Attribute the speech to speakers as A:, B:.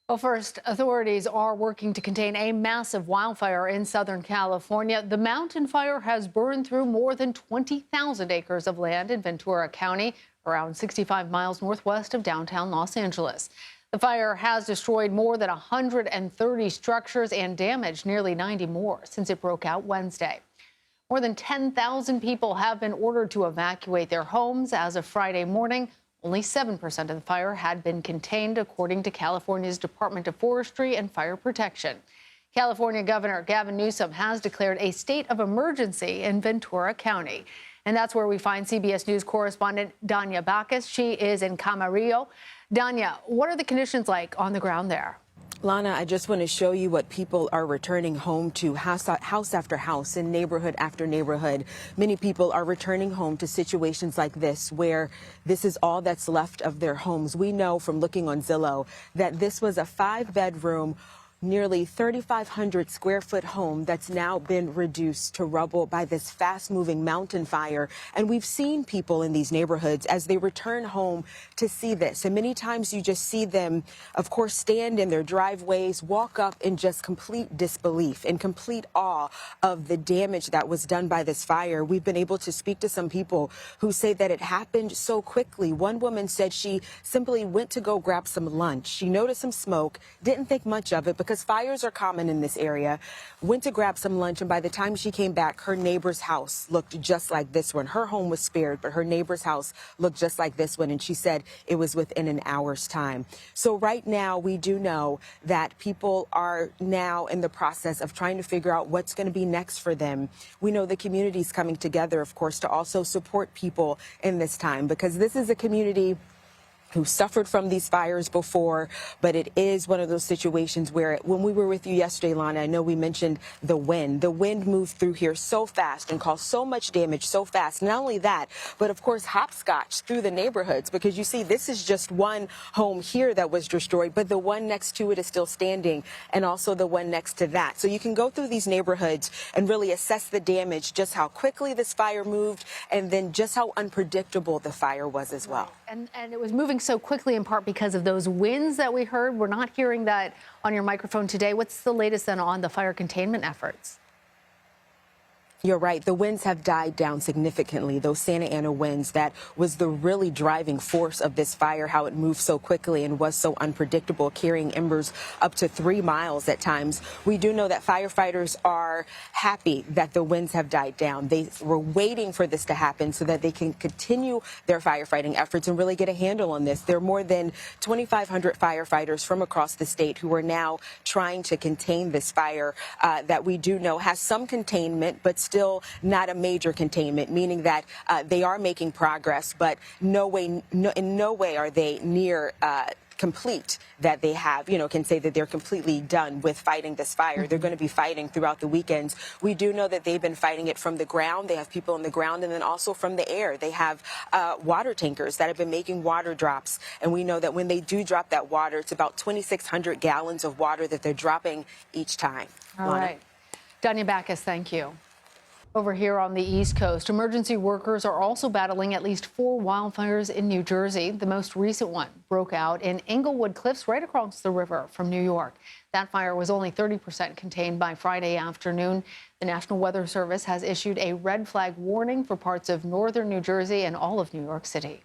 A: Well, first, authorities are working to contain a massive wildfire in Southern California. The mountain fire has burned through more than 20,000 acres of land in Ventura County, around 65 miles northwest of downtown Los Angeles. The fire has destroyed more than 130 structures and damaged nearly 90 more since it broke out Wednesday. More than 10,000 people have been ordered to evacuate their homes as of Friday morning. Only 7% of the fire had been contained, according to California's Department of Forestry and Fire Protection. California Governor Gavin Newsom has declared a state of emergency in Ventura County. And that's where we find CBS News correspondent Danya Bacchus. She is in Camarillo. Danya, what are the conditions like on the ground there?
B: Lana, I just want to show you what people are returning home to, house after house and neighborhood after neighborhood. Many people are returning home to situations like this, where this is all that's left of their homes. We know from looking on Zillow that this was a 5-bedroom, nearly 3,500 square foot home that's now been reduced to rubble by this fast moving mountain fire. And we've seen people in these neighborhoods as they return home to see this. And many times you just see them, of course, stand in their driveways, walk up in just complete disbelief and complete awe of the damage that was done by this fire. We've been able to speak to some people who say that it happened so quickly. One woman said she simply went to go grab some lunch. She noticed some smoke, didn't think much of it, because fires are common in this area, went to grab some lunch, and by the time she came back, her neighbor's house looked just like this one. Her home was spared, but her neighbor's house looked just like this one, and she said it was within an hour's time. So right now, we do know that people are now in the process of trying to figure out what's going to be next for them. We know the community's coming together, of course, to also support people in this time, because this is a community who suffered from these fires before, but it is one of those situations where, when we were with you yesterday, Lana, I know we mentioned the wind. The wind moved through here so fast and caused so much damage so fast. Not only that, but of course, hopscotch through the neighborhoods, because you see, this is just one home here that was destroyed, but the one next to it is still standing, and also the one next to that. So you can go through these neighborhoods and really assess the damage, just how quickly this fire moved, and then just how unpredictable the fire was as well.
A: And it was moving so quickly in part because of those winds that we heard. We're not hearing that on your microphone today. What's the latest then on the fire containment efforts?
B: You're right. The winds have died down significantly. Those Santa Ana winds, that was the really driving force of this fire, how it moved so quickly and was so unpredictable, carrying embers up to 3 miles at times. We do know that firefighters are happy that the winds have died down. They were waiting for this to happen so that they can continue their firefighting efforts and really get a handle on this. There are more than 2,500 firefighters from across the state who are now trying to contain this fire that we do know has some containment, but still not a major containment, meaning that they are making progress, but in no way are they near complete, that they have, can say that they're completely done with fighting this fire. They're going to be fighting throughout the weekends. We do know that they've been fighting it from the ground. They have people on the ground, and then also from the air. They have water tankers that have been making water drops. And we know that when they do drop that water, it's about 2,600 gallons of water that they're dropping each time.
A: All right. Danya Bacchus, thank you. Over here on the East Coast, emergency workers are also battling at least 4 wildfires in New Jersey. The most recent one broke out in Englewood Cliffs, right across the river from New York. That fire was only 30% contained by Friday afternoon. The National Weather Service has issued a red flag warning for parts of northern New Jersey and all of New York City.